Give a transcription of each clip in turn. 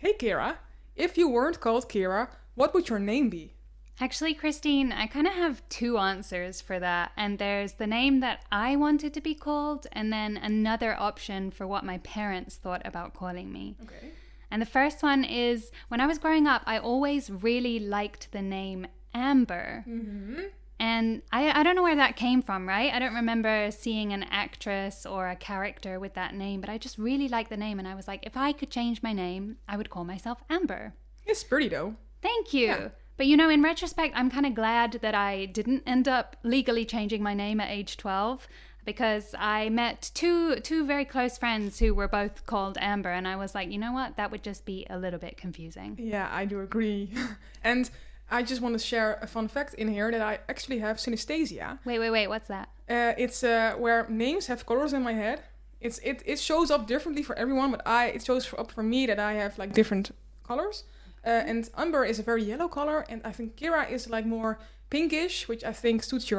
Hey Kira, if you weren't called Kira, what would your name be? Actually, Christine, I kind of have two answers for that. And there's the name that I wanted to be called, and then another option for what my parents thought about calling me. Okay. And the first one is, when I was growing up, I always really liked the name Amber. Mm-hmm. And I don't know where that came from, right? I don't remember seeing an actress or a character with that name, but I just really liked the name. And I was like, if I could change my name, I would call myself Amber. It's pretty though. Thank you. Yeah. But in retrospect, I'm kind of glad that I didn't end up legally changing my name at age 12, because I met two very close friends who were both called Amber, and I was like, you know what? That would just be a little bit confusing. Yeah, I do agree. And I just want to share a fun fact in here that I actually have synesthesia. Wait, what's that? It's where names have colors in my head. It shows up differently for everyone, but it shows up for me that I have like different colors. And Amber is a very yellow color, and I think Kira is like more pinkish, which I think suits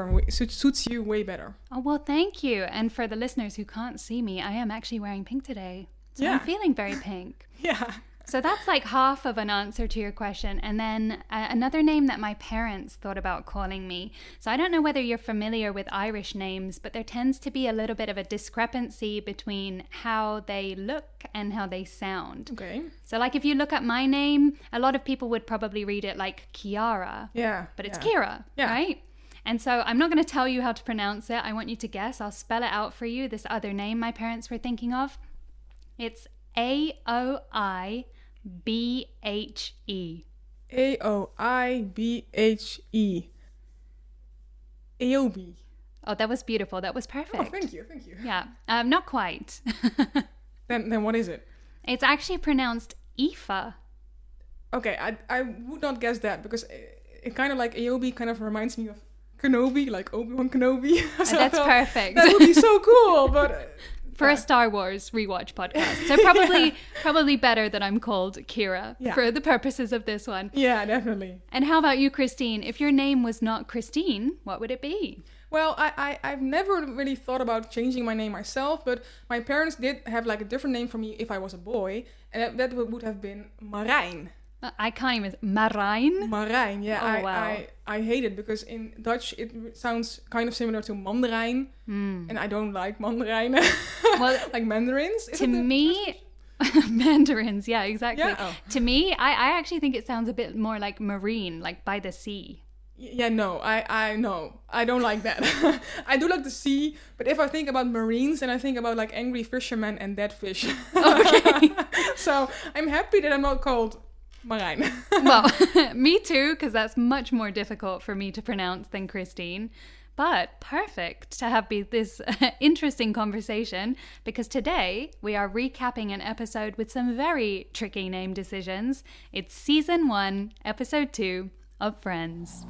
you way better. Oh, well, thank you. And for the listeners who can't see me, I am actually wearing pink today. So I'm feeling very pink. Yeah. So that's like half of an answer to your question. And then another name that my parents thought about calling me. So I don't know whether you're familiar with Irish names, but there tends to be a little bit of a discrepancy between how they look and how they sound. Okay. So like if you look at my name, a lot of people would probably read it like Kiara. Yeah. But it's Kira, right? And so I'm not going to tell you how to pronounce it. I want you to guess. I'll spell it out for you, this other name my parents were thinking of. It's Aoibhe. Aoibhe. Aoibhe. Oh, that was beautiful. That was perfect. Oh, thank you. Yeah, not quite. Then what is it? It's actually pronounced Aoife. Okay, I would not guess that, because it kind of like Aoibhe kind of reminds me of Kenobi, like Obi-Wan Kenobi. So That's perfect. That would be so cool, but... For a Star Wars rewatch podcast. So probably better that I'm called Kira for the purposes of this one. Yeah, definitely. And how about you, Christine? If your name was not Christine, what would it be? Well, I've never really thought about changing my name myself, but my parents did have like a different name for me if I was a boy, and that would have been Marijn. I can't even... Marijn? Marijn, yeah. Oh, wow. I hate it because in Dutch it sounds kind of similar to mandarijn, and I don't like mandarijn. Well, like mandarins. To me... Mandarins, yeah, exactly. Yeah. Oh. To me, I actually think it sounds a bit more like marine, like by the sea. Yeah, no, I don't like that. I do like the sea, but if I think about marines, then I think about like angry fishermen and dead fish. Okay. So I'm happy that I'm not called Marijn. Well, me too, because that's much more difficult for me to pronounce than Christine. But perfect to have this interesting conversation, because today we are recapping an episode with some very tricky name decisions. It's season 1, episode 2 of Friends.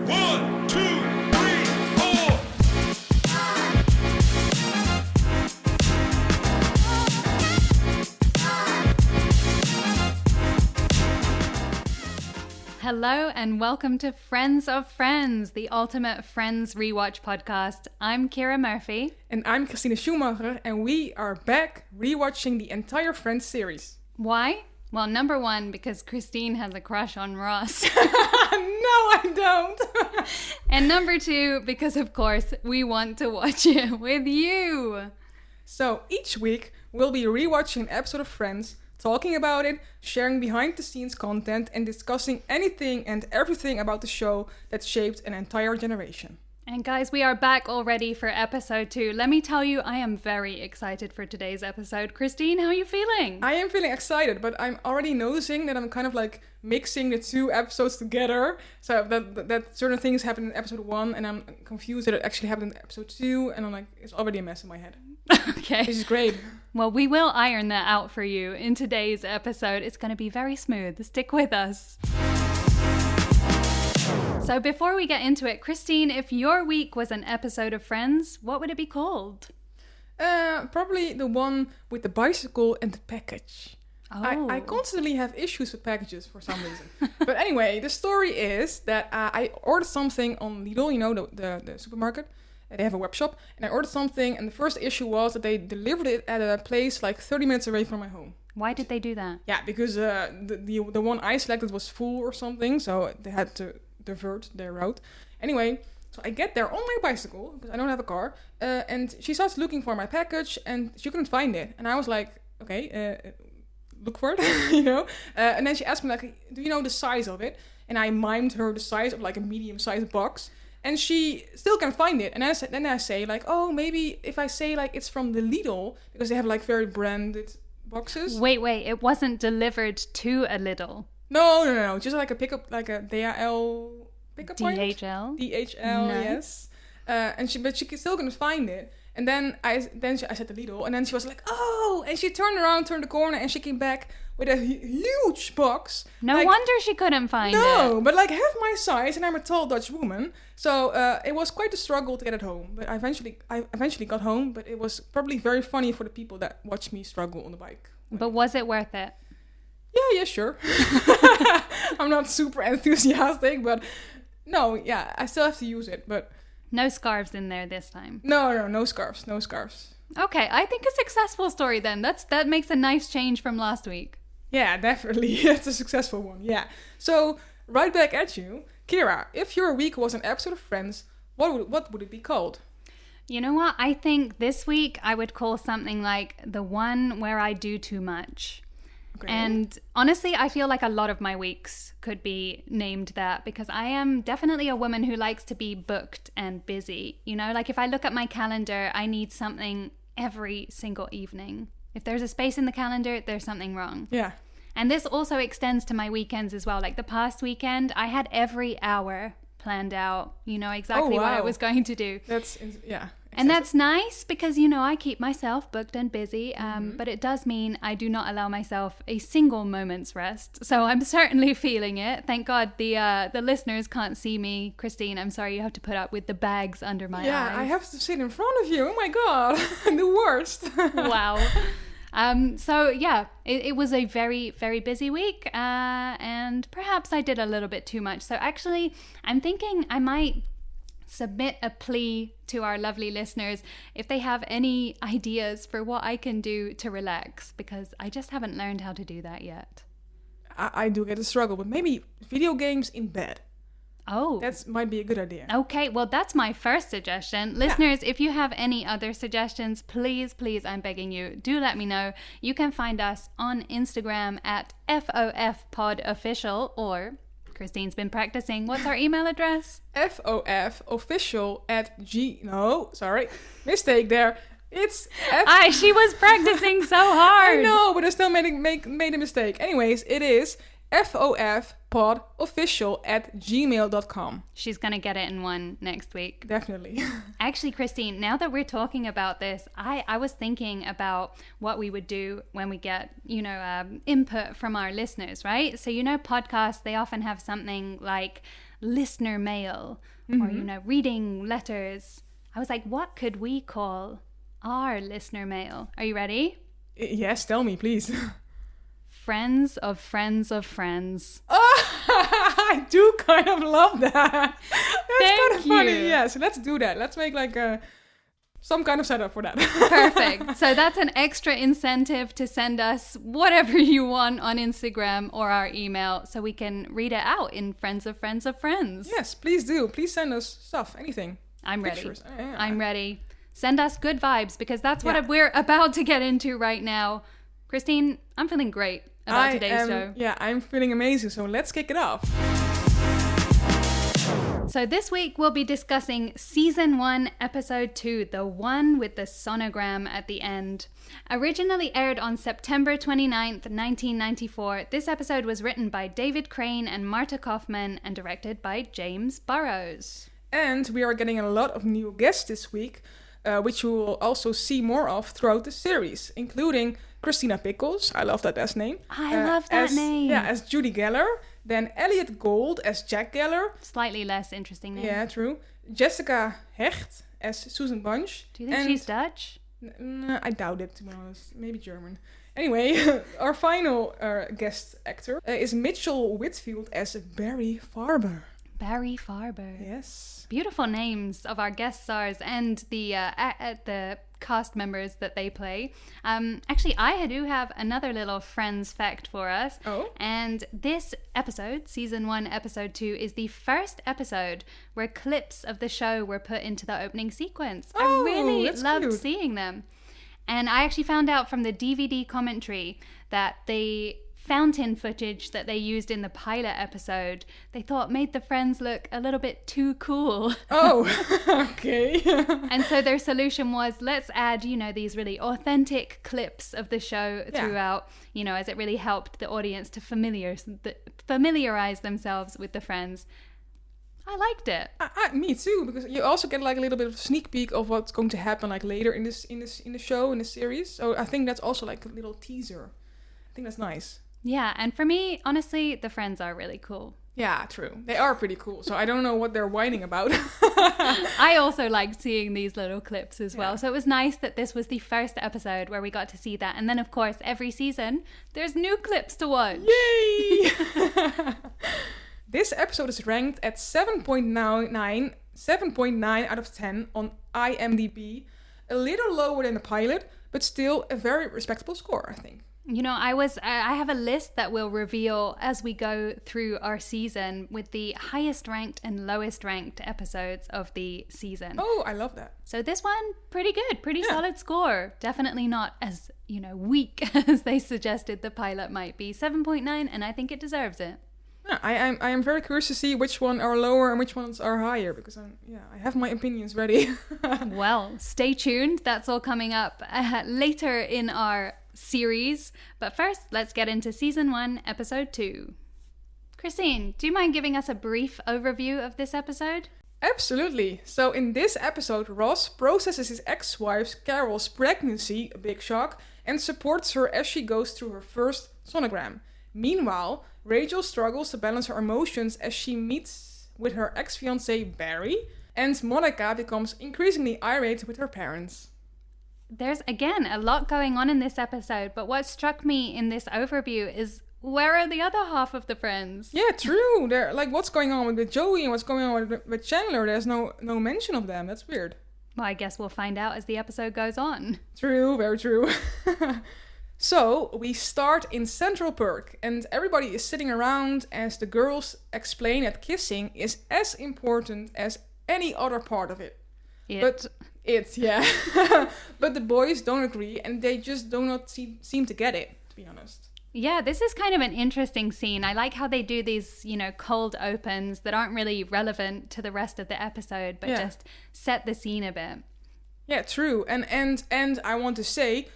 1, 2, 3, 4. Hello and welcome to Friends of Friends, the ultimate Friends rewatch podcast. I'm Kira Murphy. And I'm Christine Schumacher, and we are back rewatching the entire Friends series. Why? Well, number 1, because Christine has a crush on Ross. No, I don't. And number 2, because of course we want to watch it with you. So each week we'll be rewatching an episode of Friends, talking about it, sharing behind-the-scenes content, and discussing anything and everything about the show that shaped an entire generation. And guys, we are back already for episode 2. Let me tell you, I am very excited for today's episode. Christine, how are you feeling? I am feeling excited, but I'm already noticing that I'm kind of like mixing the 2 episodes together. So that certain things happen in episode 1, and I'm confused that it actually happened in episode 2, and I'm like, it's already a mess in my head. Okay. This is great. Well, we will iron that out for you in today's episode. It's going to be very smooth. Stick with us. So before we get into it, Christine, if your week was an episode of Friends, what would it be called? Probably the one with the bicycle and the package. Oh. I constantly have issues with packages for some reason. But anyway, the story is that I ordered something on Lidl, you know, the supermarket. They have a web shop. And I ordered something, and the first issue was that they delivered it at a place like 30 minutes away from my home. Why did they do that? Yeah, because the one I selected was full or something, so they had to divert their route. Anyway, so I get there on my bicycle, because I don't have a car, and she starts looking for my package, and she couldn't find it. And I was like, okay, look for it, you know? And then she asked me, like, do you know the size of it? And I mimed her the size of, like, a medium-sized box. And she still can find it. And then I say, like, oh, maybe if I say, like, it's from the Lidl, because they have, like, very branded boxes. Wait, it wasn't delivered to a Lidl. No. Just like a pickup, like a DHL pickup point. DHL? DHL, Nice. yes. But she still couldn't find it. And then I said the Lidl, and then she was like, oh, and she turned the corner, and she came back with a huge box. No like, wonder she couldn't find it. No, but like half my size, and I'm a tall Dutch woman, so it was quite a struggle to get it home. But I eventually got home, but it was probably very funny for the people that watched me struggle on the bike. But was it worth it? Yeah, sure. I'm not super enthusiastic, but no, yeah, I still have to use it, but... No scarves in there this time. No scarves. Okay, I think a successful story then. That makes a nice change from last week. Yeah, definitely. It's a successful one, yeah. So, right back at you. Kira, if your week was an episode of Friends, what would it be called? You know what? I think this week I would call something like the one where I do too much. Okay. And honestly, I feel like a lot of my weeks could be named that because I am definitely a woman who likes to be booked and busy. You know, like if I look at my calendar, I need something every single evening. If there's a space in the calendar, there's something wrong. Yeah. And this also extends to my weekends as well. Like the past weekend, I had every hour planned out, you know, exactly what I was going to do. Yeah. And that's nice because, you know, I keep myself booked and busy, but it does mean I do not allow myself a single moment's rest. So I'm certainly feeling it. Thank God the listeners can't see me. Christine, I'm sorry you have to put up with the bags under my eyes. Yeah, I have to sit in front of you. Oh my God, the worst. Wow. So yeah, it was a very, very busy week, and perhaps I did a little bit too much. So actually, I'm thinking I might submit a plea to our lovely listeners if they have any ideas for what I can do to relax, because I just haven't learned how to do that yet. I do get a struggle, but maybe video games in bed. Oh. That might be a good idea. Okay, well, that's my first suggestion. Listeners, if you have any other suggestions, please, I'm begging you, do let me know. You can find us on Instagram at FOFPodOfficial, or Christine's been practicing. What's our email address? Mistake there. It's she was practicing so hard. I know, but I still made a mistake. Anyways, it is FOFPodofficial@gmail.com. She's going to get it in one next week. Definitely. Actually, Christine, now that we're talking about this, I was thinking about what we would do when we get, you know, input from our listeners, right? So, you know, podcasts, they often have something like listener mail or, you know, reading letters. I was like, what could we call our listener mail? Are you ready? Yes, tell me, please. Friends of friends of friends. Oh, I do kind of love that. That's kind of funny. Yeah, so let's do that. Let's make like some kind of setup for that. Perfect. So that's an extra incentive to send us whatever you want on Instagram or our email so we can read it out in Friends of Friends of Friends. Yes, please do. Please send us stuff, anything. I'm ready. Pictures. Yeah. I'm ready. Send us good vibes because that's what we're about to get into right now. Christine, I'm feeling great about today's show. Yeah, I'm feeling amazing, so let's kick it off. So this week we'll be discussing Season 1, Episode 2, the one with the sonogram at the end. Originally aired on September 29th, 1994, this episode was written by David Crane and Marta Kaufman and directed by James Burrows. And we are getting a lot of new guests this week, which you will also see more of throughout the series, including Christina Pickles, I love that as name. I love that name. Yeah, as Judy Geller. Then Elliot Gold as Jack Geller. Slightly less interesting name. Yeah, true. Jessica Hecht as Susan Bunch. Do you think she's Dutch? I doubt it, to be honest. Maybe German. Anyway, our final guest actor is Mitchell Whitfield as Barry Farber. Barry Farber. Yes. Beautiful names of our guest stars and the cast members that they play. Actually, I do have another little Friends fact for us. Oh. And this episode, season 1, episode 2, is the first episode where clips of the show were put into the opening sequence. Oh, I really that's loved cute. seeing them. And I actually found out from the DVD commentary that the fountain footage that they used in the pilot episode, they thought made the Friends look a little bit too cool. Oh, okay. And so their solution was, let's add, these really authentic clips of the show throughout, as it really helped the audience to familiarize themselves with the Friends. I liked it. Me too, because you also get like a little bit of sneak peek of what's going to happen like later in the show, in the series. So I think that's also like a little teaser. I think that's nice. Yeah, and for me, honestly, the Friends are really cool. Yeah, true. They are pretty cool. So I don't know what they're whining about. I also liked seeing these little clips as well. Yeah. So it was nice that this was the first episode where we got to see that. And then, of course, every season, there's new clips to watch. Yay! This episode is ranked at 7.9 out of 10 on IMDb. A little lower than the pilot, but still a very respectable score, I think. I have a list that we'll reveal as we go through our season with the highest ranked and lowest ranked episodes of the season. Oh, I love that. So this one, pretty good, pretty solid score. Definitely not as, weak as they suggested the pilot might be. 7.9, and I think it deserves it. Yeah, I am very curious to see which one are lower and which ones are higher, because I have my opinions ready. Well, stay tuned. That's all coming up later in our series. But first, let's get into season 1, episode 2. Christine, do you mind giving us a brief overview of this episode? Absolutely. So in this episode, Ross processes his ex-wife Carol's pregnancy, a big shock, and supports her as she goes through her first sonogram. Meanwhile, Rachel struggles to balance her emotions as she meets with her ex-fiancé Barry, and Monica becomes increasingly irate with her parents. There's, again, a lot going on in this episode, but what struck me in this overview is, where are the other half of the Friends? Yeah, true. They're like, what's going on with Joey and what's going on with Chandler? There's no mention of them. That's weird. Well, I guess we'll find out as the episode goes on. True, very true. So, we start in Central Perk, and everybody is sitting around as the girls explain that kissing is as important as any other part of it. But the boys don't agree, and they just do not seem to get it, to be honest. Yeah, this is kind of an interesting scene. I like how they do these, cold opens that aren't really relevant to the rest of the episode, but just set the scene a bit. Yeah, true. And I want to say,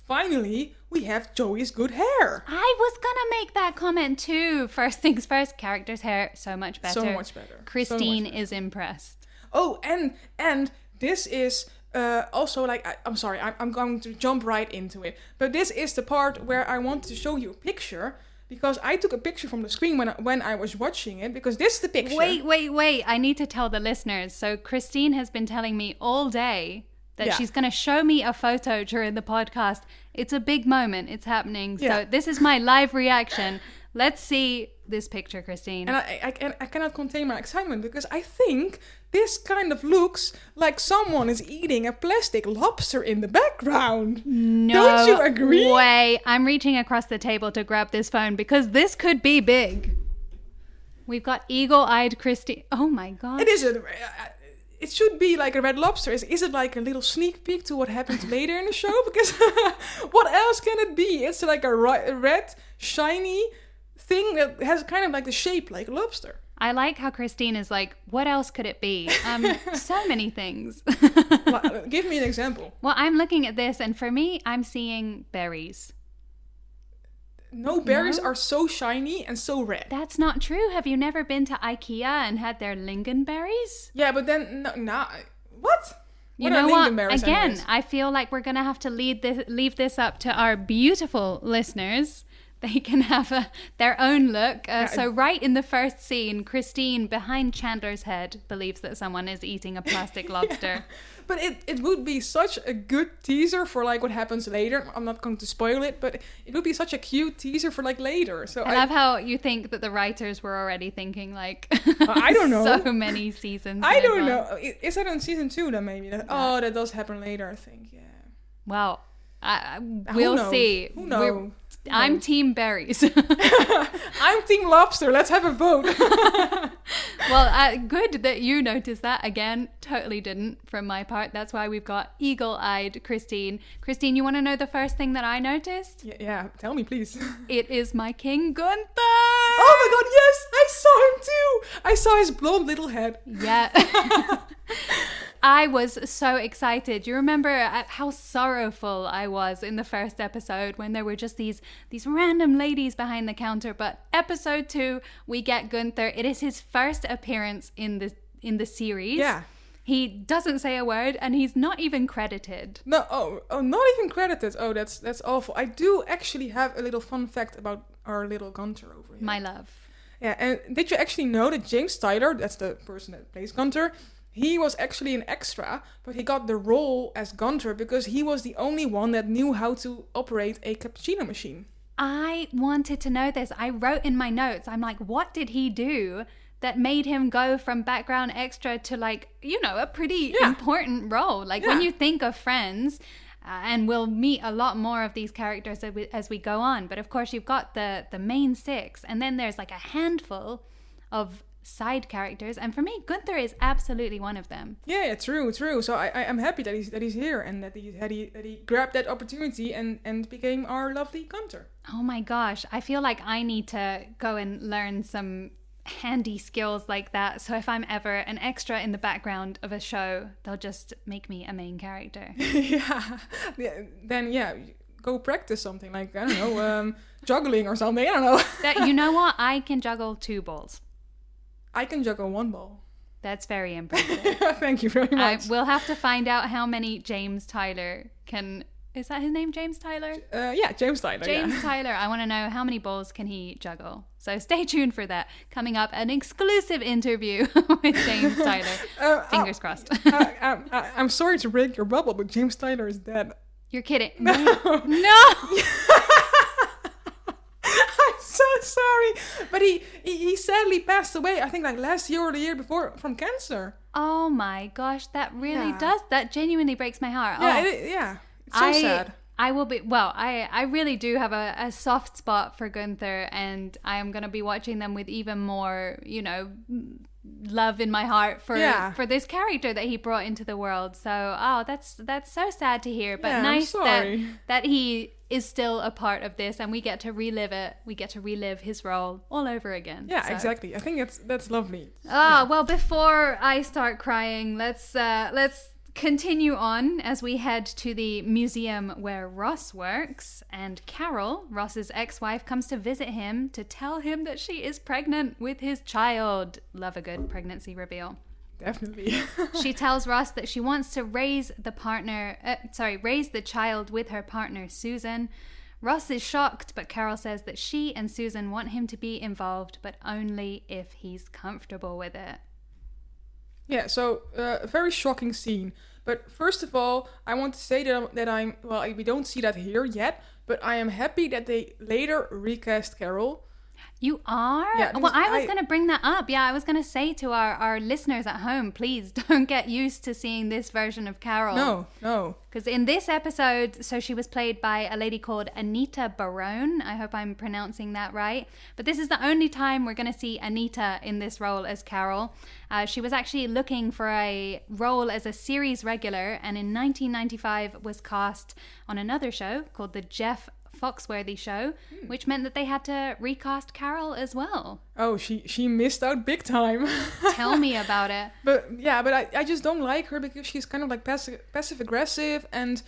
finally, we have Joey's good hair. I was gonna make that comment too. First things first, character's hair, so much better. So much better. Christine is impressed. Oh, and this is also like, I'm sorry, I'm going to jump right into it. But this is the part where I want to show you a picture, because I took a picture from the screen when I was watching it, because this is the picture. Wait. I need to tell the listeners. So Christine has been telling me all day that she's going to show me a photo during the podcast. It's a big moment. It's happening. So this is my live reaction. Let's see this picture, Christine. And I cannot contain my excitement, because I think this kind of looks like someone is eating a plastic lobster in the background. No Don't you agree? way. I'm reaching across the table to grab this phone, because this could be big. We've got eagle-eyed Christine. Oh my God. It is it should be like a red lobster. Is it like a little sneak peek to what happens later in the show? Because what else can it be? It's like a red, shiny thing that has kind of like the shape like a lobster. I like how Christine is like, what else could it be? So many things. Give me an example. Well, I'm looking at this, and for me, I'm seeing berries. No, berries are so shiny and so red. That's not true. Have you never been to IKEA and had their lingonberries? Yeah, but then what? You know what? Again, anyways? I feel like we're gonna have to leave this up to our beautiful listeners. they can have their own look. So right in the first scene, Christine, behind Chandler's head, believes that someone is eating a plastic lobster. But it would be such a good teaser for like what happens later. I'm not going to spoil it, but it would be such a cute teaser for like later. So I love how you think that the writers were already thinking like I don't know, so many seasons. I don't know. Is that on season 2 then maybe? That does happen later, I think. Yeah. Well, we'll see. Who knows? I'm Team Berries. I'm Team Lobster. Let's have a vote. Well, good that you noticed that. Again, totally didn't from my part. That's why we've got eagle-eyed Christine. Christine, you want to know the first thing that I noticed? Yeah, tell me, please. It is my King Gunther. Oh my god, yes! I saw him too! I saw his blonde little head. Yeah. I was so excited. You remember how sorrowful I was in the first episode when there were just these random ladies behind the counter. But episode 2, we get Gunther. It is his first appearance in the series. Yeah. He doesn't say a word, and he's not even credited. No, oh, not even credited. Oh, that's awful. I do actually have a little fun fact about our little Gunther over here. My love. Yeah, and did you actually know that James Tyler, that's the person that plays Gunther, he was actually an extra, but he got the role as Gunther because he was the only one that knew how to operate a cappuccino machine. I wanted to know this. I wrote in my notes, I'm like, what did he do that made him go from background extra to like, a pretty important role? Like when you think of Friends, and we'll meet a lot more of these characters as we go on. But of course, you've got the main 6, and then there's like a handful of side characters, and for me Gunther is absolutely one of them. Yeah, true. So I'm happy that he's here and that he grabbed that opportunity and became our lovely Gunther. Oh my gosh, I feel like I need to go and learn some handy skills like that, so if I'm ever an extra in the background of a show, they'll just make me a main character. Then go practice something like, I don't know, juggling or something. I don't know. You know what, I can juggle 2 balls. I can juggle 1 ball. That's very impressive. Thank you very much. We'll have to find out how many James Tyler can... Is that his name, James Tyler? Yeah, James Tyler. James Tyler. I want to know how many balls can he juggle. So stay tuned for that. Coming up, an exclusive interview with James Tyler. Fingers crossed. I'm sorry to break your bubble, but James Tyler is dead. You're kidding. No! I'm so sorry, but he sadly passed away, I think like last year or the year before, from cancer. Oh my gosh, that really that genuinely breaks my heart. Yeah, it's so sad. I will be, I really do have a soft spot for Gunther, and I am going to be watching them with even more, love in my heart for this character that he brought into the world. So, that's so sad to hear, but nice that he is still a part of this, and we get to relive it. We get to relive his role all over again. Yeah, so. Exactly. I think that's lovely. Well, before I start crying, let's continue on as we head to the museum where Ross works, and Carol, Ross's ex-wife, comes to visit him to tell him that she is pregnant with his child. Love a good pregnancy reveal. Definitely. She tells Ross that she wants to raise the child with her partner Susan. Ross is shocked, but Carol says that she and Susan want him to be involved, but only if he's comfortable with it. Yeah, so a very shocking scene. But first of all, I want to say that we don't see that here yet, but I am happy that they later recast Carol. You are? Yeah, well, I was going to bring that up. Yeah, I was going to say to our listeners at home, please don't get used to seeing this version of Carol. No. Because in this episode, so she was played by a lady called Anita Barone. I hope I'm pronouncing that right. But this is the only time we're going to see Anita in this role as Carol. She was actually looking for a role as a series regular, and in 1995 was cast on another show called The Jeff Foxworthy Show, which meant that they had to recast Carol as well. Oh, she missed out big time. Tell me about it. But I just don't like her because she's kind of like passive aggressive, and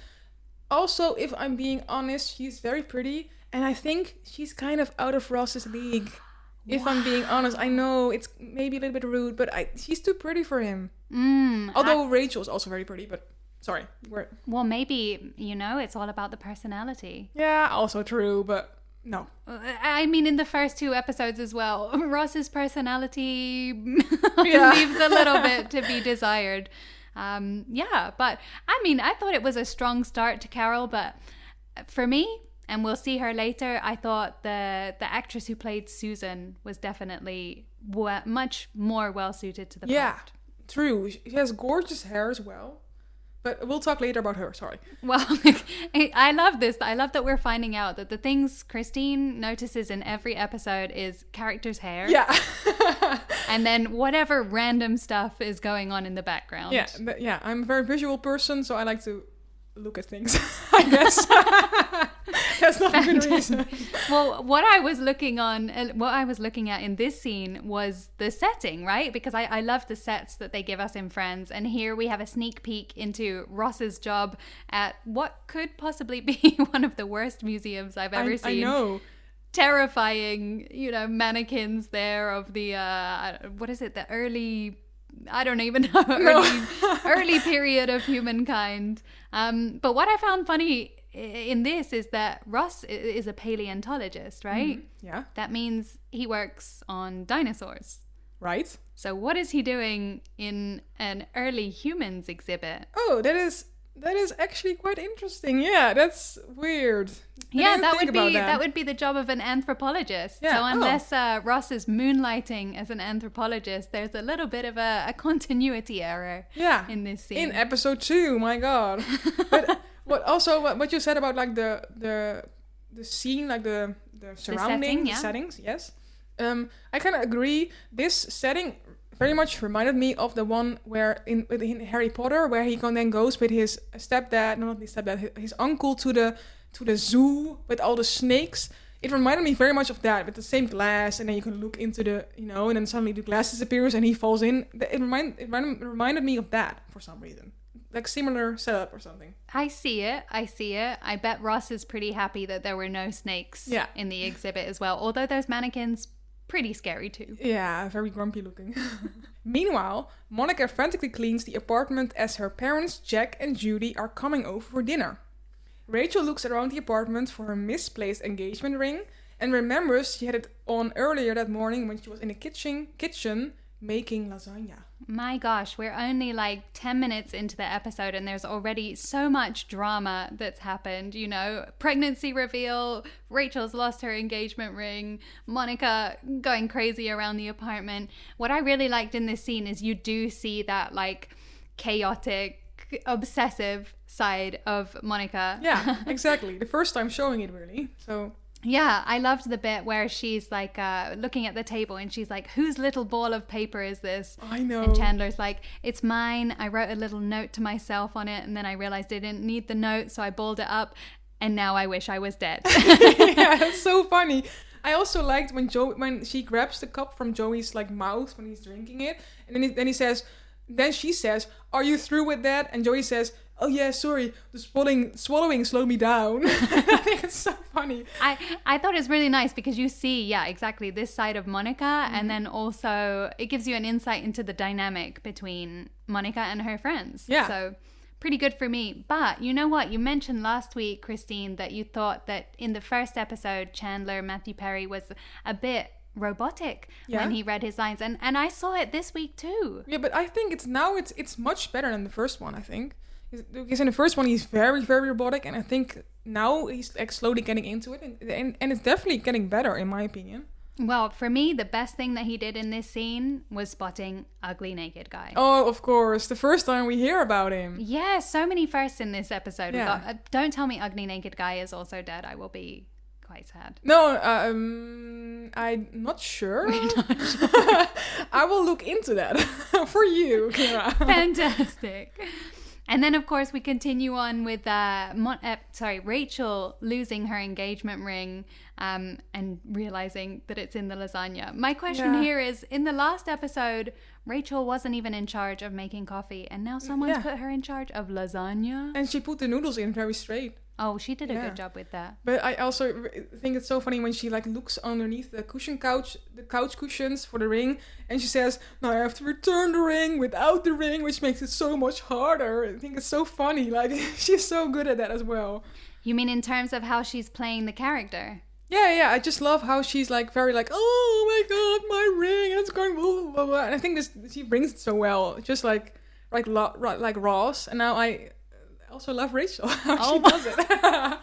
also, if I'm being honest, she's very pretty, and I think she's kind of out of Ross's league. If I'm being honest, I know it's maybe a little bit rude, but she's too pretty for him. Although Rachel's also very pretty, but sorry. Well, maybe, it's all about the personality. Yeah, also true, but No. I mean, in the first 2 episodes as well, Ross's personality Yeah. leaves a little bit to be desired. But I mean, I thought it was a strong start to Carol, but for me, and we'll see her later, I thought the actress who played Susan was definitely much more well suited to the part. True. She has gorgeous hair as well. But we'll talk later about her, sorry. Well, I love this. I love that we're finding out that the things Christine notices in every episode is characters' hair. Yeah. And then whatever random stuff is going on in the background. Yeah, I'm a very visual person, so I like to look at things, I guess. That's not a good reason. Well, what I was looking at in this scene was the setting, right? Because I love the sets that they give us in Friends, and here we have a sneak peek into Ross's job at what could possibly be one of the worst museums I've ever seen. I know. Terrifying, mannequins there of the what is it? The early, I don't even know, early period of humankind. But what I found funny in this is that Ross is a paleontologist, right? Mm-hmm. Yeah. That means he works on dinosaurs. Right. So what is he doing in an early humans exhibit? Oh, that is actually quite interesting. Yeah, that's weird. That would be the job of an anthropologist. Yeah. So unless Ross is moonlighting as an anthropologist, there's a little bit of a continuity error in this scene. In episode 2, my God. But what you said about like the scene, like the surrounding, the settings, yes. I kind of agree. This setting very much reminded me of the one where in Harry Potter, where he then goes with his his uncle to the zoo with all the snakes. It reminded me very much of that, with the same glass, and then you can look into the, and then suddenly the glass disappears and he falls in. It reminded me of that for some reason. Like similar setup or something. I see it. I bet Ross is pretty happy that there were no snakes in the exhibit as well. Although those mannequins, pretty scary too. Yeah, very grumpy looking. Meanwhile, Monica frantically cleans the apartment as her parents, Jack and Judy, are coming over for dinner. Rachel looks around the apartment for her misplaced engagement ring and remembers she had it on earlier that morning when she was in the kitchen making lasagna. My gosh, we're only like 10 minutes into the episode and there's already so much drama that's happened, pregnancy reveal, Rachel's lost her engagement ring, Monica going crazy around the apartment. What I really liked in this scene is you do see that like chaotic, obsessive side of Monica. Yeah, exactly. The first time showing it, really. So yeah, I loved the bit where she's like looking at the table and she's like, whose little ball of paper is this? I know. And Chandler's like, it's mine. I wrote a little note to myself on it and then I realized I didn't need the note, so I balled it up and now I wish I was dead. Yeah, it's so funny. I also liked when she grabs the cup from Joey's like mouth when he's drinking it, and then she says, "Are you through with that?" And Joey says, "Oh yeah, sorry, the swallowing slowed me down." I think it's so funny. I thought it was really nice because you see, exactly this side of Monica, and then also it gives you an insight into the dynamic between Monica and her friends. Yeah. So pretty good for me. But you know what? You mentioned last week, Christine, that you thought that in the first episode, Chandler, Matthew Perry, was a bit robotic when he read his lines. And I saw it this week too. Yeah, but I think it's much better than the first one, I think. Because in the first one, he's very, very robotic. And I think now he's like slowly getting into it. And it's definitely getting better, in my opinion. Well, for me, the best thing that he did in this scene was spotting Ugly Naked Guy. Oh, of course. The first time we hear about him. Yeah, so many firsts in this episode. Yeah. Don't tell me Ugly Naked Guy is also dead. I will be quite sad. No, I'm not sure. I will look into that for you, Kira. Fantastic. And then, of course, we continue on with Rachel losing her engagement ring and realizing that it's in the lasagna. My question here is, in the last episode, Rachel wasn't even in charge of making coffee, and now someone's put her in charge of lasagna. And she put the noodles in very straight. Oh, she did a good job with that. But I also think it's so funny when she like looks underneath the couch cushions for the ring, and she says, "Now I have to return the ring without the ring," which makes it so much harder. I think it's so funny. Like she's so good at that as well. You mean in terms of how she's playing the character? Yeah. I just love how she's like very like, oh my god, my ring, it's going blah, blah, blah, blah. And I think she brings it so well, just like Ross. And now I also love Rachel. How she does it.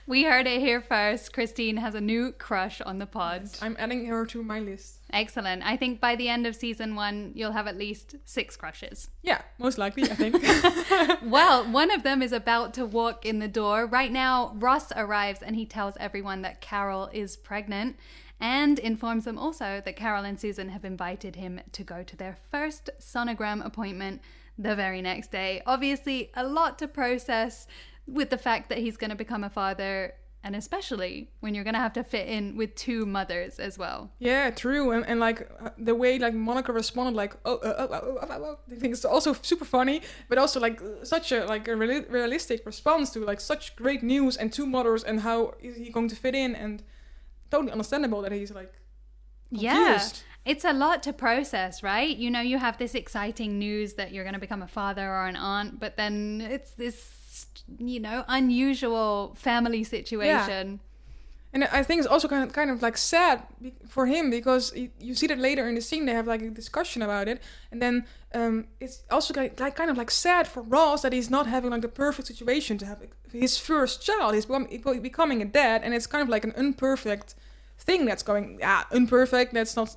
We heard it here first. Christine has a new crush on the pod. I'm adding her to my list. Excellent. I think by the end of season 1, you'll have at least 6 crushes. Yeah, most likely, I think. Well, one of them is about to walk in the door. Right now, Ross arrives and he tells everyone that Carol is pregnant and informs them also that Carol and Susan have invited him to go to their first sonogram appointment the very next day. Obviously, a lot to process with the fact that he's going to become a father, and especially when you're going to have to fit in with 2 mothers as well. Yeah, true. And like the way like Monica responded, like, oh, I think it's also super funny, but also like such a realistic response to like such great news and 2 mothers and how is he going to fit in, and totally understandable that he's like confused. Yeah. It's a lot to process, right? You know, you have this exciting news that you're going to become a father or an aunt, but then it's this, you know, unusual family situation. Yeah. And I think it's also kind of like sad for him, because you see that later in the scene they have like a discussion about it, and then it's also kind of like sad for Ross that he's not having like the perfect situation to have his first child. He's becoming a dad, and it's kind of like an imperfect thing that's going. Yeah, imperfect. That's not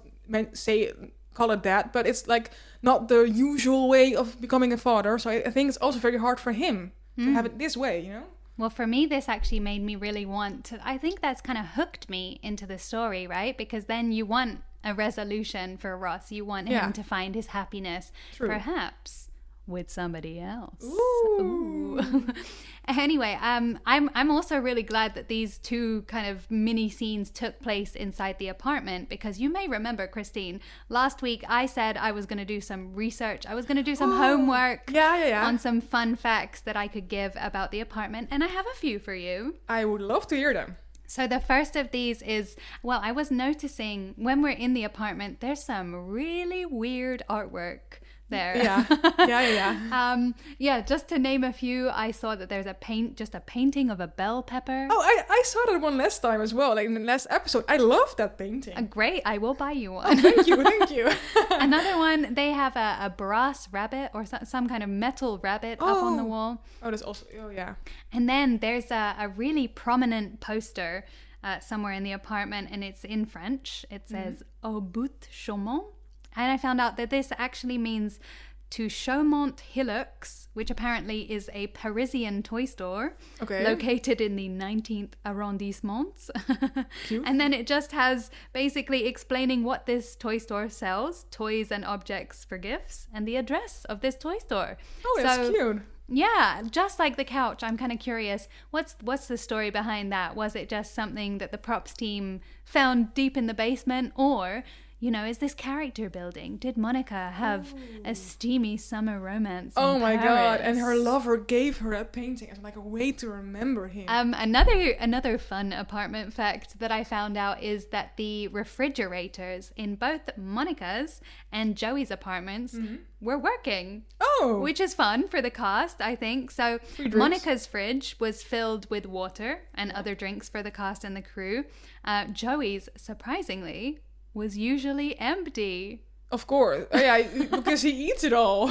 call it that, but it's like not the usual way of becoming a father. So I think it's also very hard for him to have it this way, you know. Well, for me, this actually made me really want to, I think that's kind of hooked me into the story, right? Because then you want a resolution for Ross. You want him to find his happiness, perhaps with somebody else. Ooh. Anyway, I'm also really glad that these 2 kind of mini scenes took place inside the apartment, because you may remember, Christine, last week I said I was going to do some research. I was going to do some homework on some fun facts that I could give about the apartment, and I have a few for you. I would love to hear them. So the first of these is, well, I was noticing when we're in the apartment, there's some really weird artwork there. Yeah, just to name a few, I saw that there's a painting of a bell pepper. Oh, I saw that one last time as well, like in the last episode. I love that painting. Great, I will buy you one. Oh, thank you. Another one, they have a brass rabbit or some kind of metal rabbit up on the wall. Oh, that's also, yeah. And then there's a really prominent poster somewhere in the apartment, and it's in French. It says Au bout Chaumont. And I found out that this actually means to Chaumont Hillux, which apparently is a Parisian toy store located in the 19th arrondissement. Cute. And then it just has basically explaining what this toy store sells, toys and objects for gifts, and the address of this toy store. Oh, that's cute. Yeah, just like the couch, I'm kind of curious, what's the story behind that? Was it just something that the props team found deep in the basement, or, you know, is this character building? Did Monica have a steamy summer romance in my Paris? God, and her lover gave her a painting as like a way to remember him. Another fun apartment fact that I found out is that the refrigerators in both Monica's and Joey's apartments were working. Oh! Which is fun for the cast, I think. So Monica's fridge was filled with water and other drinks for the cast and the crew. Joey's, surprisingly, was usually empty. Of course. Yeah, because he eats it all.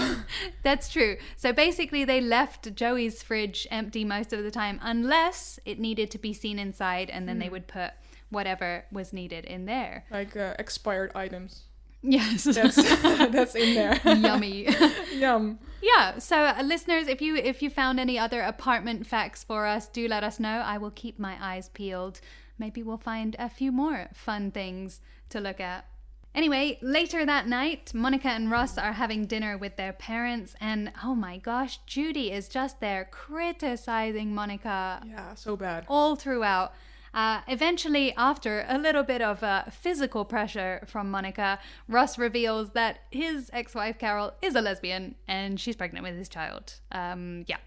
That's true. So basically they left Joey's fridge empty most of the time, unless it needed to be seen inside, and then they would put whatever was needed in there. Like expired items. Yes. That's in there. Yummy. Yum. Yeah, so listeners, if you found any other apartment facts for us, do let us know. I will keep my eyes peeled. Maybe we'll find a few more fun things to look at. Anyway, later that night, Monica and Ross are having dinner with their parents, and oh my gosh, Judy is just there criticizing Monica. Yeah, so bad. All throughout. Eventually, after a little bit of physical pressure from Monica, Ross reveals that his ex-wife Carol is a lesbian and she's pregnant with his child. Yeah.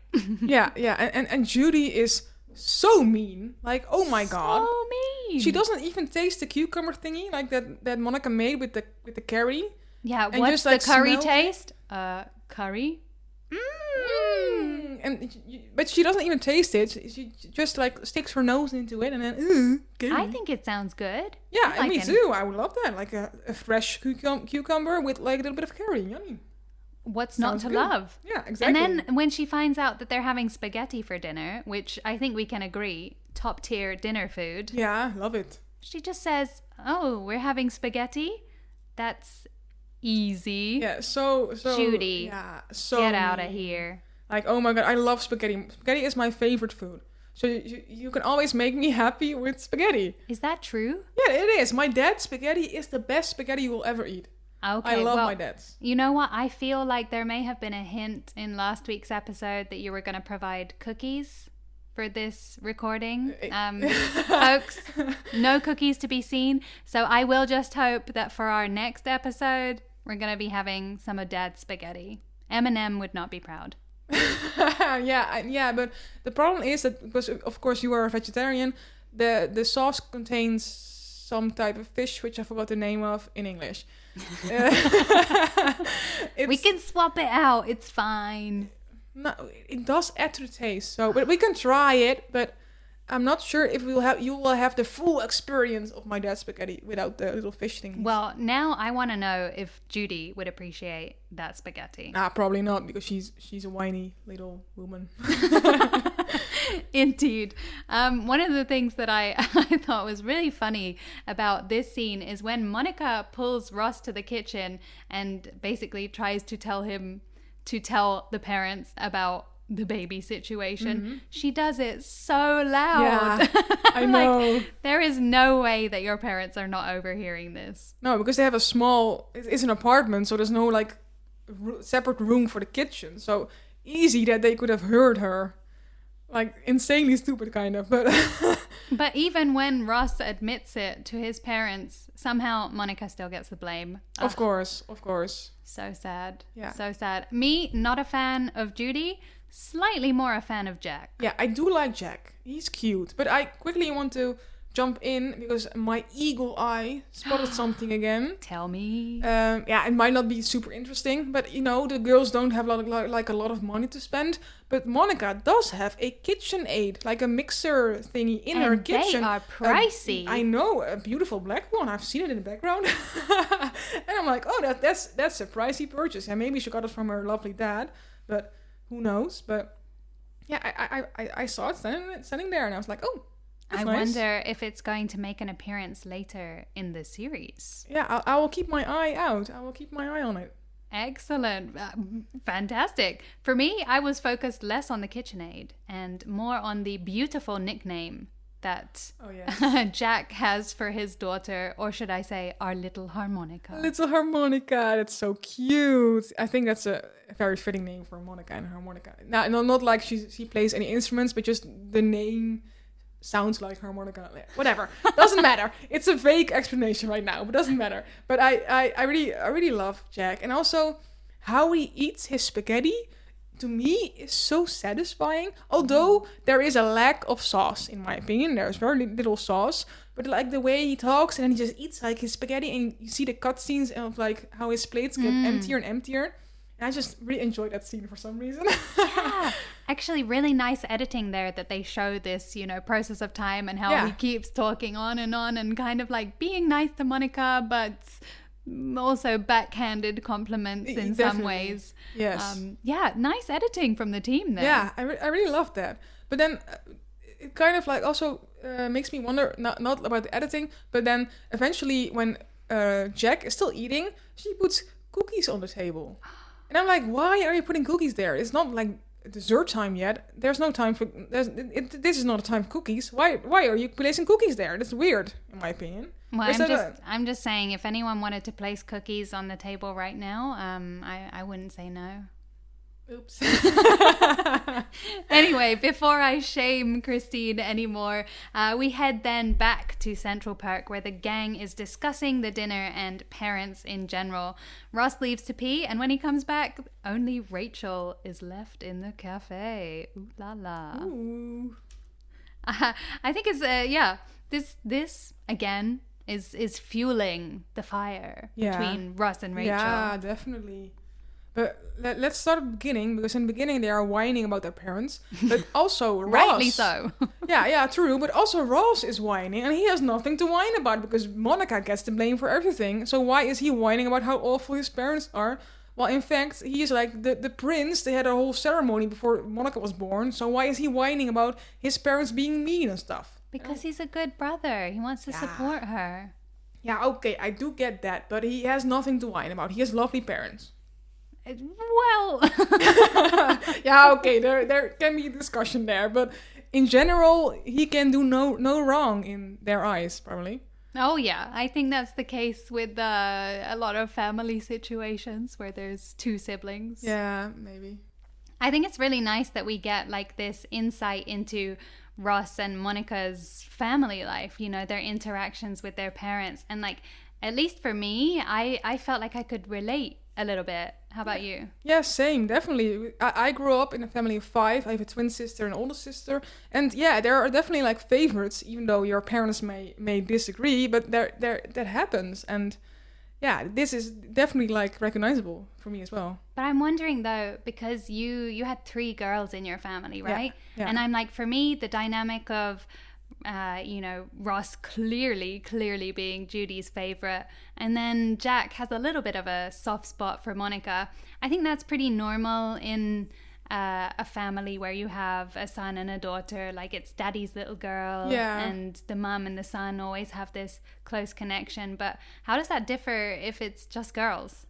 yeah. And Judy is so mean. Like, oh my God. So mean. She doesn't even taste the cucumber thingy like that Monica made with the curry. Yeah, and what's just, the like, curry smell taste? Curry? But she doesn't even taste it. She just like sticks her nose into it and then. I think it sounds good. Yeah, I like me it. too. I would love that. Like a fresh cucumber with like a little bit of curry. Yummy. What's Sounds not to good. love? Yeah, exactly. And then when she finds out that they're having spaghetti for dinner, which I think we can agree, top tier dinner food, yeah, love it. she just says, "Oh, we're having spaghetti? That's easy. Yeah, so Judy, yeah, so Get out of mean. here." Like, oh my god, I love spaghetti. Spaghetti is my favorite food. So you can always make me happy with spaghetti. Is that true? Yeah, it is. My dad's spaghetti is the best spaghetti you will ever eat. Okay, I love well, my dad's. You know what? I feel like there may have been a hint in last week's episode that you were going to provide cookies for this recording. Folks, no cookies to be seen. So I will just hope that for our next episode, we're going to be having some of Dad's spaghetti. Eminem would not be proud. yeah, but the problem is that because of course you are a vegetarian, the sauce contains some type of fish which I forgot the name of in English. We can swap it out. It's fine. No, it does add to the taste. So, but we can try it. But I'm not sure if you will have the full experience of my dad's spaghetti without the little fish thing. Well, now I want to know if Judy would appreciate that spaghetti. Probably not because she's a whiny little woman. Indeed. One of the things that I thought was really funny about this scene is when Monica pulls Ross to the kitchen and basically tries to tell the parents about the baby situation. Mm-hmm. She does it so loud. Yeah, I know. Like, there is no way that your parents are not overhearing this. No, because they have it's an apartment, so there's no like separate room for the kitchen. So easy that they could have heard her. Like insanely stupid kind of, but but even when Ross admits it to his parents, somehow Monica still gets the blame. Of course. So sad. Yeah. So sad. Me, not a fan of Judy, slightly more a fan of Jack. Yeah, I do like Jack. He's cute, but I quickly want to jump in because my eagle eye spotted something again. Tell me. Yeah, it might not be super interesting, but you know, the girls don't have a lot of money to spend. But Monica does have a KitchenAid, like a mixer thingy in her kitchen. They are pricey. I know, a beautiful black one. I've seen it in the background, and I'm like, oh, that's a pricey purchase. And maybe she got it from her lovely dad, but who knows? But yeah, I saw it standing there, and I was like, oh. That's nice. Wonder if it's going to make an appearance later in the series. Yeah, I will keep my eye out. I will keep my eye on it. Excellent. Fantastic. For me, I was focused less on the KitchenAid and more on the beautiful nickname that Jack has for his daughter, or should I say, our little harmonica. Little harmonica. That's so cute. I think that's a very fitting name for Monica and harmonica. Now, not like she plays any instruments, but just the name sounds like harmonica. Whatever. Doesn't matter. It's a vague explanation right now, but doesn't matter. But I really love Jack. And also how he eats his spaghetti, to me, is so satisfying. Although there is a lack of sauce, in my opinion. There's very little sauce. But like the way he talks and then he just eats like his spaghetti, and you see the cutscenes of like how his plates get emptier and emptier. And I just really enjoyed that scene for some reason. Yeah, actually really nice editing there that they show this, process of time and how he keeps talking on and kind of like being nice to Monica, but also backhanded compliments in some ways. Yes. Yeah, nice editing from the team there. Yeah, I really loved that. But then it kind of like also makes me wonder, not about the editing, but then eventually when Jack is still eating, she puts cookies on the table. And I'm like, why are you putting cookies there? It's not like dessert time yet. There's no time for... This is not a time for cookies. Why are you placing cookies there? That's weird, in my opinion. Well, I'm just saying, if anyone wanted to place cookies on the table right now, I wouldn't say no. Oops. Anyway, before I shame Christine anymore, we head then back to Central Park where the gang is discussing the dinner and parents in general. Ross leaves to pee, and when he comes back, only Rachel is left in the cafe. Ooh la la. Ooh. I think it's this again is fueling the fire between Ross and Rachel. Yeah, definitely. But let's start at the beginning, because in the beginning they are whining about their parents, but also Ross. Rightly so. Yeah, true. But also Ross is whining, and he has nothing to whine about because Monica gets the blame for everything. So why is he whining about how awful his parents are? Well, in fact, he is like the prince. They had a whole ceremony before Monica was born. So why is he whining about his parents being mean and stuff? Because he's a good brother. He wants to support her. Yeah, okay, I do get that. But he has nothing to whine about. He has lovely parents. Well, Yeah, okay, there can be a discussion there, but in general, he can do no wrong in their eyes, probably. oh yeah, I think that's the case with a lot of family situations where there's two siblings. Yeah, maybe. I think it's really nice that we get like this insight into Ross and Monica's family life, you know, their interactions with their parents. And like, at least for me, I felt like I could relate a little bit. How about you? Yeah, same, definitely. I grew up in a family of 5. I have a twin sister and an older sister. And yeah, there are definitely like favorites, even though your parents may disagree, but that happens. And yeah, this is definitely like recognizable for me as well. But I'm wondering though, because you had 3 girls in your family, right? Yeah. And I'm like, for me, the dynamic of you know, Ross clearly being Judy's favorite, and then Jack has a little bit of a soft spot for Monica. I think that's pretty normal in a family where you have a son and a daughter. Like, it's daddy's little girl, and the mum and the son always have this close connection. But how does that differ if it's just girls?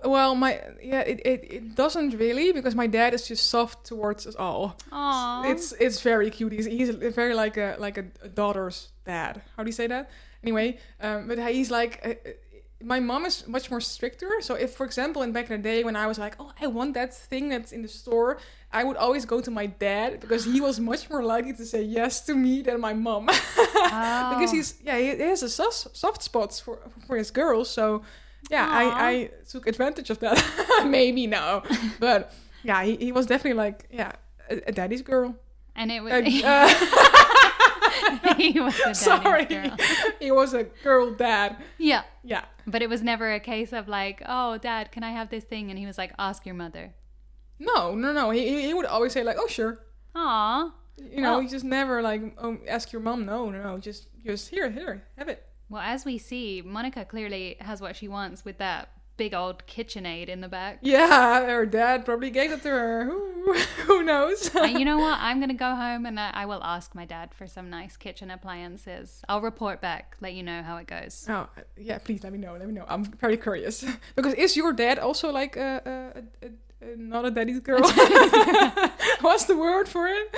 Well, it doesn't really, because my dad is just soft towards us all. Aww. It's very cute. He's very like a daughter's dad. How do you say that? Anyway, but he's like my mom is much more stricter. So if, for example, back in the day when I was like, oh, I want that thing that's in the store, I would always go to my dad because he was much more likely to say yes to me than my mom. Because he has a soft spots for his girls. So. Yeah, I took advantage of that. Maybe no. But yeah, he was definitely like, a daddy's girl. And it was... he was a daddy's girl. He was a girl dad. Yeah. Yeah. But it was never a case of like, oh, Dad, can I have this thing? And he was like, ask your mother. No. He would always say like, oh, sure. Aw. You know, he just never like, oh, ask your mom. No. Just here, have it. Well, as we see, Monica clearly has what she wants with that big old KitchenAid in the back. Yeah, her dad probably gave it to her. Who knows? And you know what? I'm going to go home and I will ask my dad for some nice kitchen appliances. I'll report back, let you know how it goes. Oh, yeah, please let me know. I'm very curious. Because is your dad also like not a daddy's girl? What's the word for it?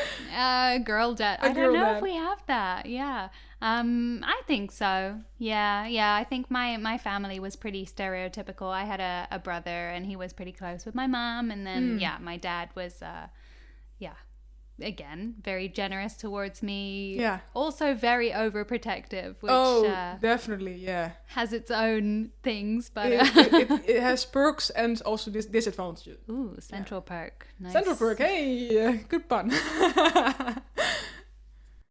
Girl dad. I don't know if we have that. Yeah. I think so. Yeah. I think my family was pretty stereotypical. I had a brother and he was pretty close with my mom. And then, my dad was, again, very generous towards me. Yeah. Also very overprotective, which... definitely, yeah. Has its own things, but... It has perks and also disadvantages. Ooh, central perk. Nice. Central perk, hey, good pun.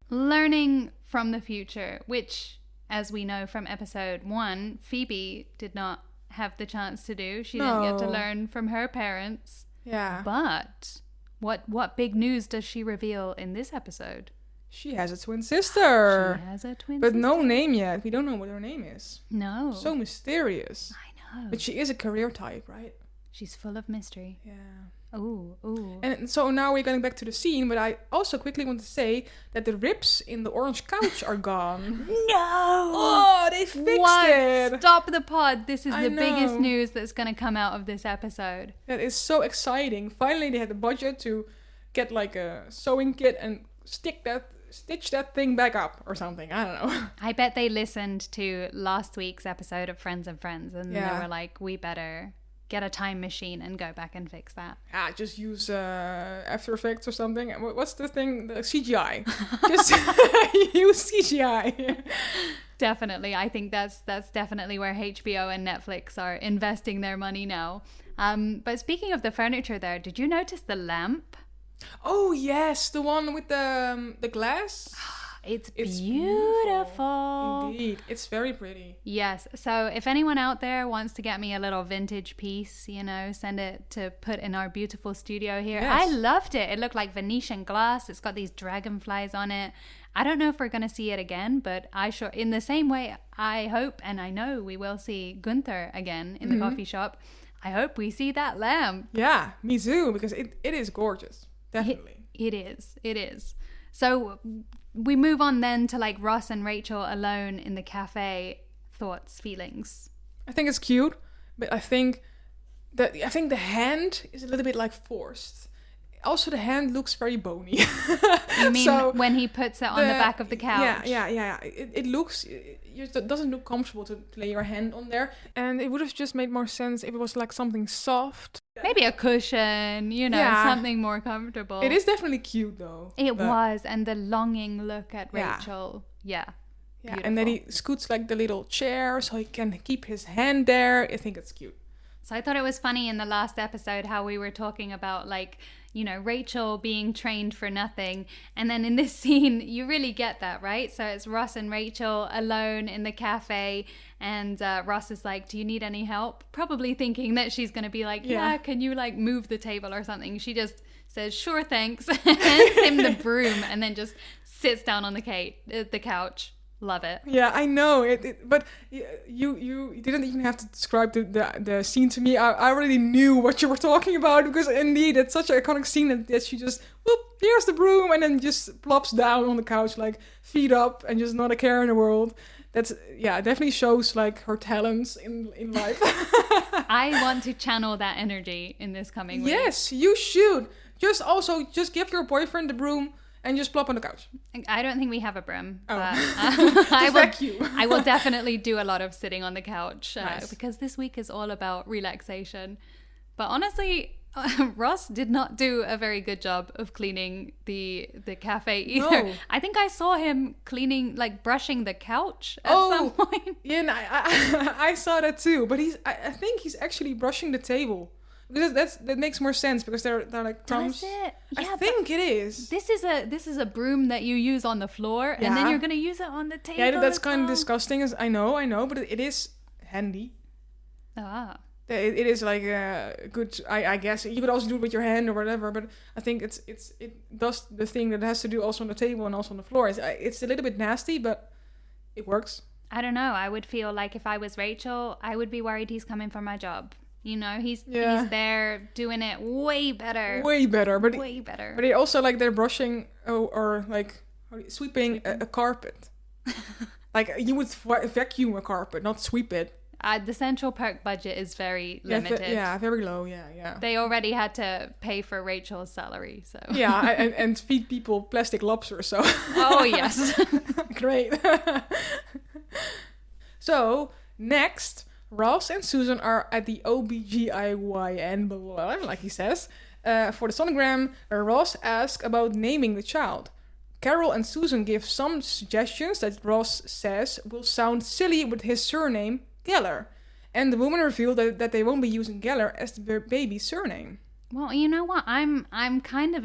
Learning from the future, which, as we know from episode 1, Phoebe did not have the chance to do. She didn't get to learn from her parents. Yeah. But what big news does she reveal in this episode? She has a twin sister. But no name yet. We don't know what her name is. No. So mysterious. I know. But she is a career type, right? She's full of mystery. Yeah. Ooh. And so now we're going back to the scene, but I also quickly want to say that the ribs in the orange couch are gone. No! Oh, they fixed it! Stop the pod. This is the biggest news that's going to come out of this episode. That is so exciting. Finally, they had the budget to get like a sewing kit and stitch that thing back up or something. I don't know. I bet they listened to last week's episode of Friends and Friends and they were like, we better get a time machine and go back and fix that. Just use After Effects or something. What's the thing? The CGI. Just use CGI. Definitely. I think that's definitely where HBO and Netflix are investing their money now. But speaking of the furniture there, did you notice the lamp? Oh, yes. The one with the glass? It's It's beautiful. Indeed. It's very pretty. Yes. So if anyone out there wants to get me a little vintage piece, you know, send it to put in our beautiful studio here. Yes. I loved it. It looked like Venetian glass. It's got these dragonflies on it. I don't know if we're going to see it again, but I sure, in the same way, I hope and I know we will see Gunther again in the coffee shop. I hope we see that lamp. Yeah, me too, because it is gorgeous. Definitely. It is. It is. So we move on then to like Ross and Rachel alone in the cafe. Thoughts, feelings. I think it's cute, but I think the hand is a little bit like forced. Also, the hand looks very bony. You mean So when he puts it on the back of the couch? Yeah. It looks... It doesn't look comfortable to lay your hand on there. And it would have just made more sense if it was like something soft. Maybe a cushion, you know, Yeah. something more comfortable. It is definitely cute, though. It but- was. And the longing look at Yeah. Rachel. Yeah. Yeah, and then he scoots like the little chair so he can keep his hand there. I think it's cute. So I thought it was funny in the last episode how we were talking about like, you know, Rachel being trained for nothing. And then in this scene, you really get that, right? So it's Ross and Rachel alone in the cafe. And Ross is like, do you need any help? Probably thinking that she's going to be like, yeah, can you like move the table or something? She just says, sure, thanks. Hands him the broom and then just sits down on the couch. Love it. Yeah, I know it, but you didn't even have to describe the scene to me. I already knew what you were talking about, because indeed it's such an iconic scene that she just whoop, here's the broom, and then just plops down on the couch like feet up and just not a care in the world. That's it definitely shows like her talents in life. I want to channel that energy in this coming week. Yes, you should. Just give your boyfriend the broom and just plop on the couch. I don't think we have a broom. Oh. But, Vacuum. I will definitely do a lot of sitting on the couch Nice. because this week is all about relaxation. But honestly, Ross did not do a very good job of cleaning the cafe either. No. I think I saw him cleaning, like brushing the couch at some point. Yeah, and I saw that too. But I think he's actually brushing the table. Because that makes more sense, because they're like crumbs. Does it? Yeah, I think it is. This is a broom that you use on the floor, and then Yeah. you're gonna use it on the table. Yeah, that's as kind of well. disgusting. I know, but it is handy. Ah. It is like good. I guess you could also do it with your hand or whatever. But I think it does the thing that it has to do also on the table and also on the floor. It's a little bit nasty, but it works. I don't know. I would feel like if I was Rachel, I would be worried he's coming for my job. You know, he's there doing it way better. Way better, but Way better. But it also like they're brushing or like sweeping a carpet. Like you would vacuum a carpet, not sweep it. The Central Perk budget is very limited. Very low. Yeah. They already had to pay for Rachel's salary, so. Yeah, and feed people plastic lobsters. So. Oh yes. Great. So next, Ross and Susan are at the OBGYN, like he says, for the sonogram. Ross asks about naming the child. Carol and Susan give some suggestions that Ross says will sound silly with his surname, Geller. And the woman revealed that they won't be using Geller as the baby's surname. Well, you know what? I'm kind of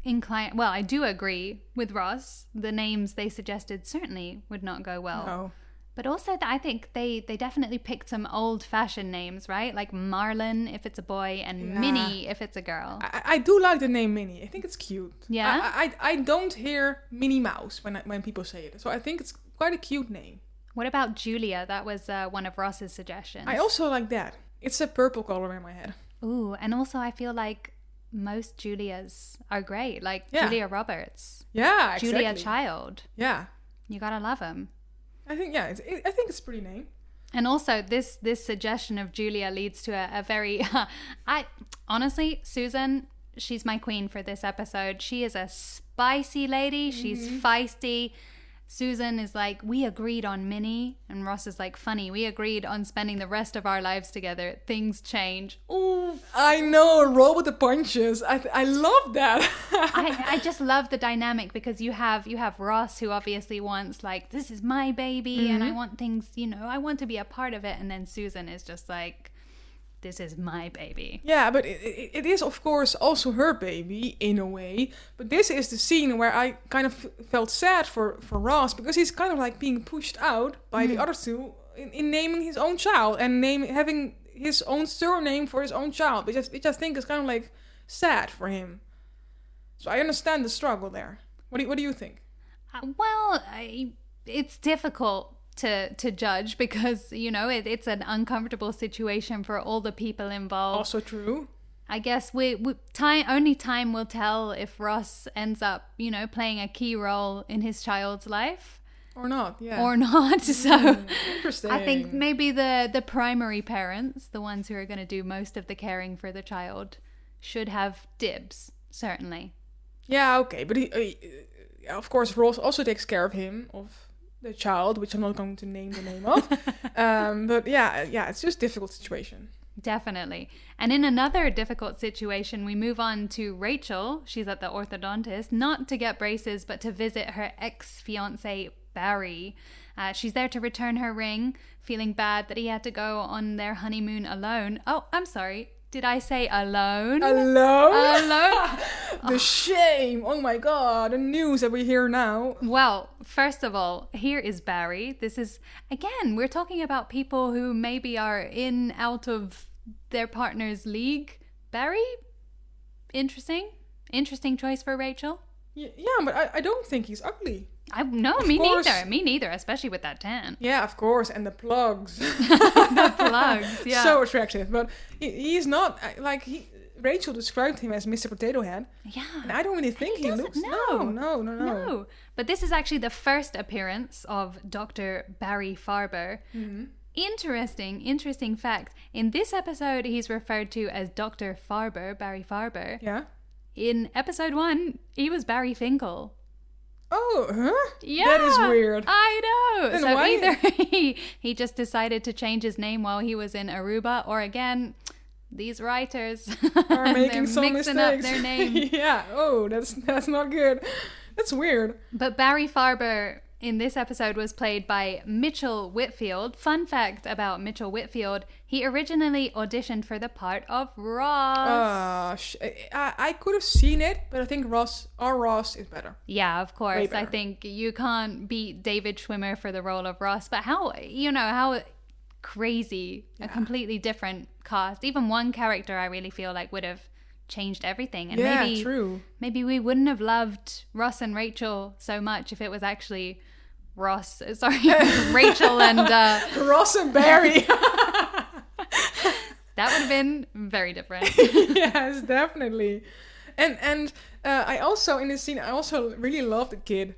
inclined. Well, I do agree with Ross. The names they suggested certainly would not go well. No. But also, I think they definitely picked some old-fashioned names, right? Like Marlon if it's a boy, and Minnie if it's a girl. I do like the name Minnie. I think it's cute. Yeah? I don't hear Minnie Mouse when people say it. So I think it's quite a cute name. What about Julia? That was one of Ross's suggestions. I also like that. It's a purple color in my head. Ooh, and also I feel like most Julias are great. Like Yeah. Julia Roberts. Yeah, exactly. Julia Child. Yeah. You gotta love them. I think, I think it's a pretty name. And also, this suggestion of Julia leads to a very... honestly, Susan, she's my queen for this episode. She is a spicy lady. She's feisty. Susan is like, we agreed on Minnie. And Ross is like, funny, we agreed on spending the rest of our lives together. Things change. Ooh. I know, roll with the punches. I love that. I just love the dynamic, because you have Ross, who obviously wants, like, this is my baby and I want things, I want to be a part of it. And then Susan is just like, this is my baby. Yeah, but it is, of course, also her baby, in a way. But this is the scene where I kind of felt sad for Ross, because he's kind of like being pushed out by the other two in naming his own child and having his own surname for his own child, which I think is kind of like sad for him. So I understand the struggle there. What do you think? It's difficult to judge because, you know, it's an uncomfortable situation for all the people involved. Also true. I guess only time will tell if Ross ends up, you know, playing a key role in his child's life. Or not, yeah. Or not. So interesting. I think maybe the primary parents, the ones who are going to do most of the caring for the child, should have dibs, certainly. Yeah, okay. But he, of course, Ross also takes care of the child, which I'm not going to name the name of. But yeah, it's just a difficult situation. Definitely. And in another difficult situation, we move on to Rachel. She's at the orthodontist, not to get braces, but to visit her ex-fiancé, Barry. She's there to return her ring, feeling bad that he had to go on their honeymoon alone. Oh, I'm sorry. Did I say alone? Alone? The shame. Oh my God. The news that we hear now. Well, first of all, here is Barry. This is, again, we're talking about people who maybe are out of their partner's league. Barry? Interesting choice for Rachel. Yeah, but I don't think he's ugly. Me neither, especially with that tan. Yeah, of course, and the plugs. The plugs, yeah. So attractive, but he's not, Rachel described him as Mr. Potato Head. Yeah. And I don't really think he looks... No. But this is actually the first appearance of Dr. Barry Farber. Mm-hmm. Interesting fact. In this episode, he's referred to as Dr. Farber, Barry Farber. Yeah. In episode 1, he was Barry Finkel. Oh, huh? Yeah. That is weird. I know. Then so why? Either he just decided to change his name while he was in Aruba, or again, these writers are making some mixing mistakes. Up their name. Yeah. Oh, that's not good. That's weird. But Barry Farber in this episode was played by Mitchell Whitfield. Fun fact about Mitchell Whitfield, he originally auditioned for the part of Ross. I could have seen it, but I think our Ross is better. Yeah, of course. Way better. I think you can't beat David Schwimmer for the role of Ross, but how crazy, a completely different cast. Even one character I really feel like would have changed everything. And true. Maybe we wouldn't have loved Ross and Rachel so much if it was actually Rachel and Ross and Barry. That would have been very different. Yes, definitely. And I also, in this scene, I also really love the kid.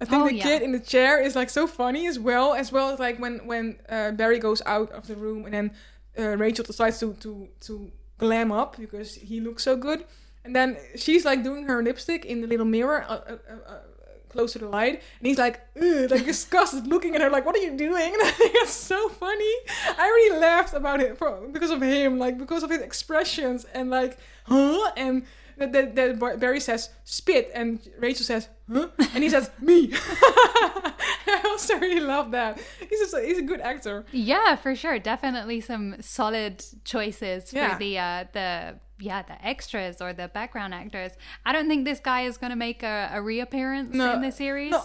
I think the kid in the chair is like so funny as well as like when Barry goes out of the room and then Rachel decides to glam up because he looks so good. And then she's like doing her lipstick in the little mirror close to the light, and he's like disgusted looking at her like, what are you doing? And I think it's so funny. I really laughed about it because of him, like because of his expressions and like, huh? And that Barry says spit and Rachel says huh? And he says me. I also really love that. He's a good actor. Yeah, for sure. Definitely some solid choices for the extras or the background actors. I don't think this guy is going to make a reappearance in the series. No,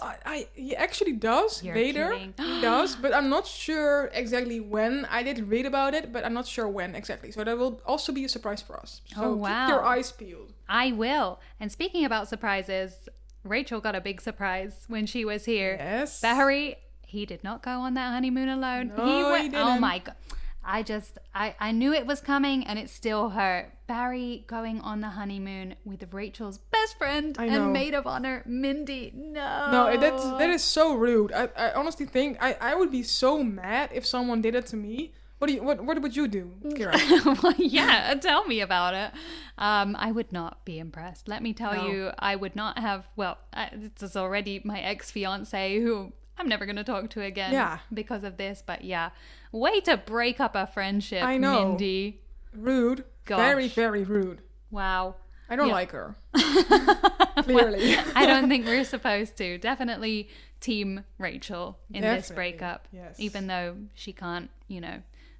he actually does. You're later. kidding. He does, but I'm not sure exactly when. I did read about it, but I'm not sure when exactly. So that will also be a surprise for us. So keep your eyes peeled. I will. And speaking about surprises, Rachel got a big surprise when she was here. Yes. Barry, he did not go on that honeymoon alone. No, he didn't. Oh my God. I knew it was coming and it still hurt. Barry going on the honeymoon with Rachel's best friend and maid of honor, Mindy. No, that is so rude. I honestly think I would be so mad if someone did it to me. What would you do, Kira? Well, yeah, tell me about it. I would not be impressed. Let me tell you, I would not have. Well, this is already my ex-fiance who I'm never going to talk to again because of this. But yeah, way to break up a friendship, I know. Mindy. Rude. Gosh. Very, very rude. Wow. I don't like her. Clearly. I don't think we're supposed to. Definitely team Rachel in this breakup. Yes. Even though she can't,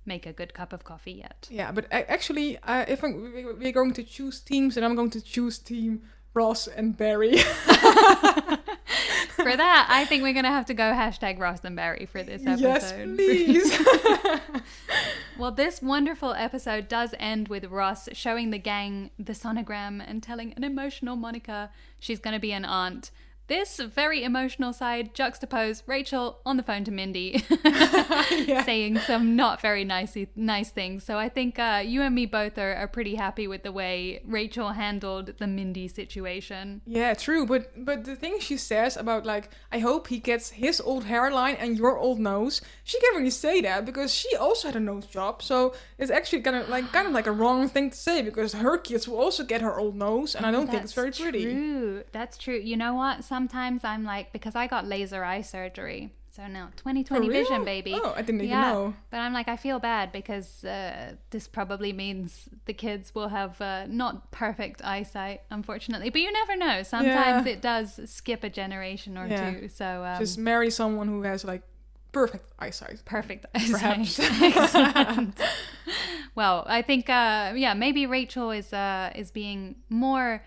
make a good cup of coffee yet. Yeah, but actually, if we're going to choose teams, then I'm going to choose team Ross and Barry. For that, I think we're going to have to go #Ross and Barry for this episode. Yes, please. Well, this wonderful episode does end with Ross showing the gang the sonogram and telling an emotional Monica she's going to be an aunt. This very emotional side juxtaposed Rachel on the phone to Mindy saying some not very nice things. So I think you and me both are pretty happy with the way Rachel handled the Mindy situation. Yeah, true. But the thing she says about like, I hope he gets his old hairline and your old nose, she can't really say that because she also had a nose job. So it's actually kind of like a wrong thing to say because her kids will also get her old nose, and I don't think it's very pretty. True. That's true. You know what? Sometimes I'm like, because I got laser eye surgery. So now 20/20 vision, baby. Oh, I didn't even know. But I'm like, I feel bad because this probably means the kids will have not perfect eyesight, unfortunately. But you never know. Sometimes it does skip a generation or two. So just marry someone who has like perfect eyesight. Perfect eyesight. Perhaps. Excellent. Well, I think maybe Rachel is being more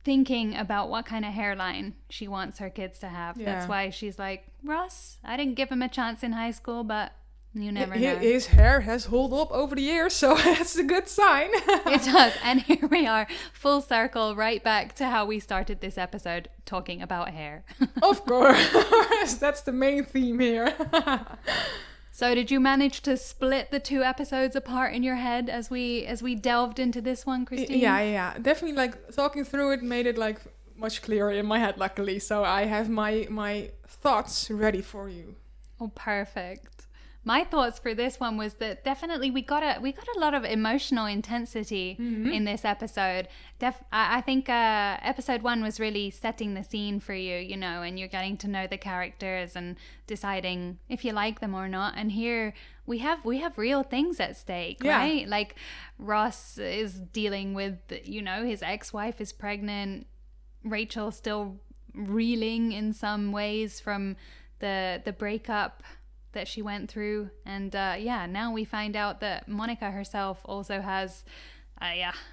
thinking about what kind of hairline she wants her kids to have. Yeah. That's why she's like, Ross, I didn't give him a chance in high school, but you never know. His hair has held up over the years, so that's a good sign. It does. And here we are, full circle, right back to how we started this episode, talking about hair. Of course. That's the main theme here. So did you manage to split the two episodes apart in your head as we delved into this one, Christine? Yeah. Definitely, like, talking through it made it, like, much clearer in my head, luckily. So I have my thoughts ready for you. Oh, perfect. My thoughts for this one was that definitely we got a lot of emotional intensity in this episode. I think episode 1 was really setting the scene for you, you know, and you're getting to know the characters and deciding if you like them or not. And here we have real things at stake, right? Like Ross is dealing with, you know, his ex-wife is pregnant. Rachel still reeling in some ways from the breakup that she went through, and now we find out that Monica herself also has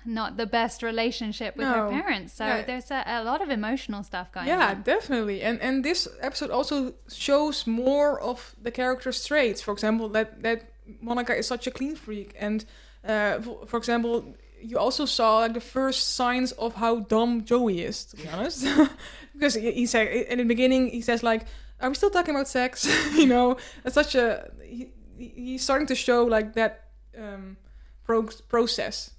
not the best relationship with her parents, so there's a lot of emotional stuff going on. Yeah, definitely. And this episode also shows more of the character's traits. For example, that Monica is such a clean freak, and for example, you also saw like the first signs of how dumb Joey is, to be honest. Because he said in the beginning, he says like, are we still talking about sex? You know, it's such a... He's starting to show, like, that process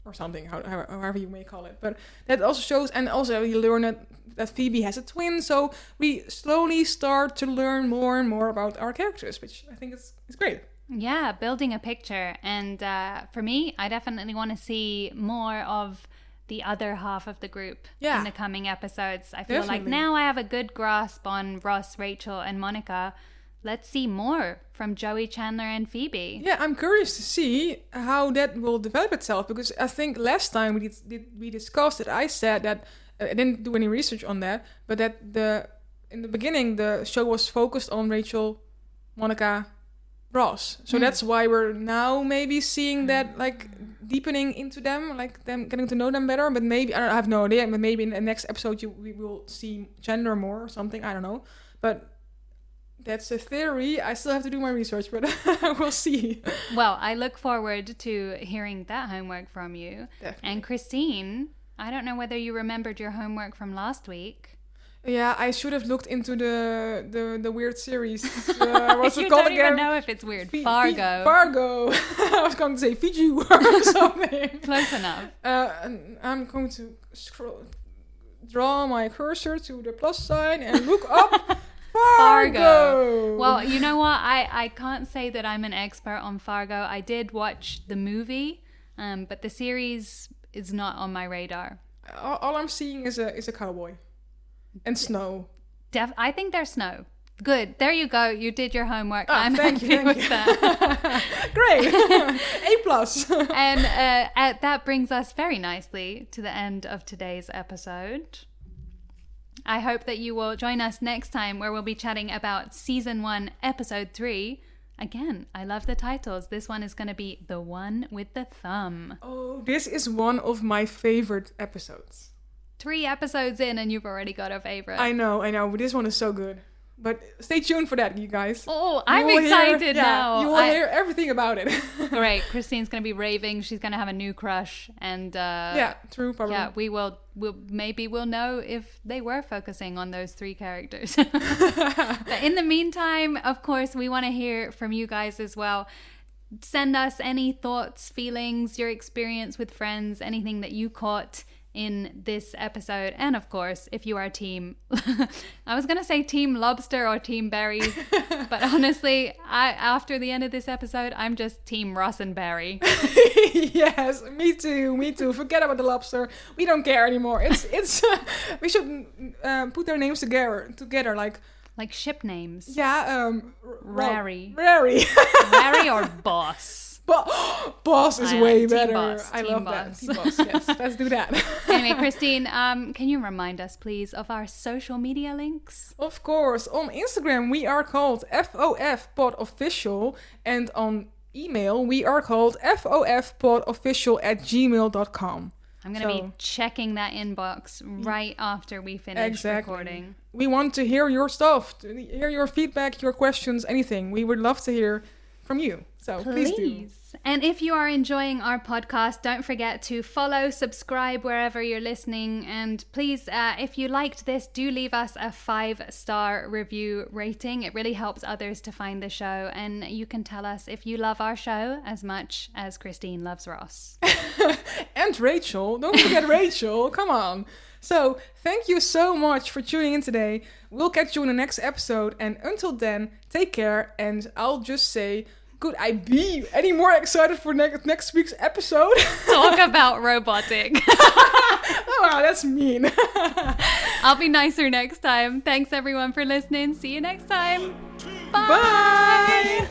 or something, however you may call it. But that also shows... And also you learn that Phoebe has a twin. So we slowly start to learn more and more about our characters, which I think is great. Yeah, building a picture. And for me, I definitely want to see more of the other half of the group in the coming episodes. I feel like now I have a good grasp on Ross, Rachel, and Monica. Let's see more from Joey, Chandler, and Phoebe. Yeah, I'm curious to see how that will develop itself, because I think last time we discussed it, I said that I didn't do any research on that, but that in the beginning the show was focused on Rachel, Monica, Ross. So that's why we're now maybe seeing that like deepening into them, like them getting to know them better. But maybe I have no idea. But maybe in the next episode we will see Chandler more or something. I don't know. But that's a theory. I still have to do my research, but we'll see. Well, I look forward to hearing that homework from you. Definitely. And Christine, I don't know whether you remembered your homework from last week. Yeah, I should have looked into the weird series. What's it you called don't again? even know if it's weird. Fargo. Fargo. I was going to say Fiji or something. Close enough. I'm going to draw my cursor to the plus sign and look up Fargo. Well, you know what? I can't say that I'm an expert on Fargo. I did watch the movie, but the series is not on my radar. All I'm seeing is a cowboy. And snow. I think there's snow. Good. There you go. You did your homework. I'm thank happy you. with that. Great. A+. And that brings us very nicely to the end of today's episode. I hope that you will join us next time, where we'll be chatting about Season 1, Episode 3, again, I love the titles. This one is going to be The One with the Thumb. Oh, this is one of my favorite episodes. 3 episodes in and you've already got a favorite. I know. But this one is so good. But stay tuned for that, you guys. Oh, I'm excited now. You will hear everything about it. Great. Christine's going to be raving. She's going to have a new crush. And yeah, true, probably. Yeah, we'll know if they were focusing on those 3 characters. But in the meantime, of course, we want to hear from you guys as well. Send us any thoughts, feelings, your experience with Friends, anything that you caught in this episode. And of course, if you are team I was gonna say team lobster or team berries, but honestly, after the end of this episode, I'm just team Ross and Barry. Yes, me too. Forget about the lobster. We don't care anymore. It's we should put their names together like ship names. Yeah, Rary or Boss. Boss is way better. Boss, I love Boss. that. Team Boss, yes. Let's do that. Anyway, Christine, can you remind us, please, of our social media links? Of course. On Instagram, we are called FOFPodOfficial. And on email, we are called FOFPodOfficial@gmail.com. I'm going to be checking that inbox right after we finish recording. We want to hear your stuff, to hear your feedback, your questions, anything. We would love to hear from you. So please do. And if you are enjoying our podcast, don't forget to follow, subscribe wherever you're listening. And please, if you liked this, do leave us a 5-star review rating. It really helps others to find the show. And you can tell us if you love our show as much as Christine loves Ross. And Rachel. Don't forget Rachel. Come on. So thank you so much for tuning in today. We'll catch you in the next episode. And until then, take care. And I'll just say, could I be any more excited for next week's episode? Talk about robotic. Oh, wow, that's mean. I'll be nicer next time. Thanks everyone for listening. See you next time. Bye. Bye.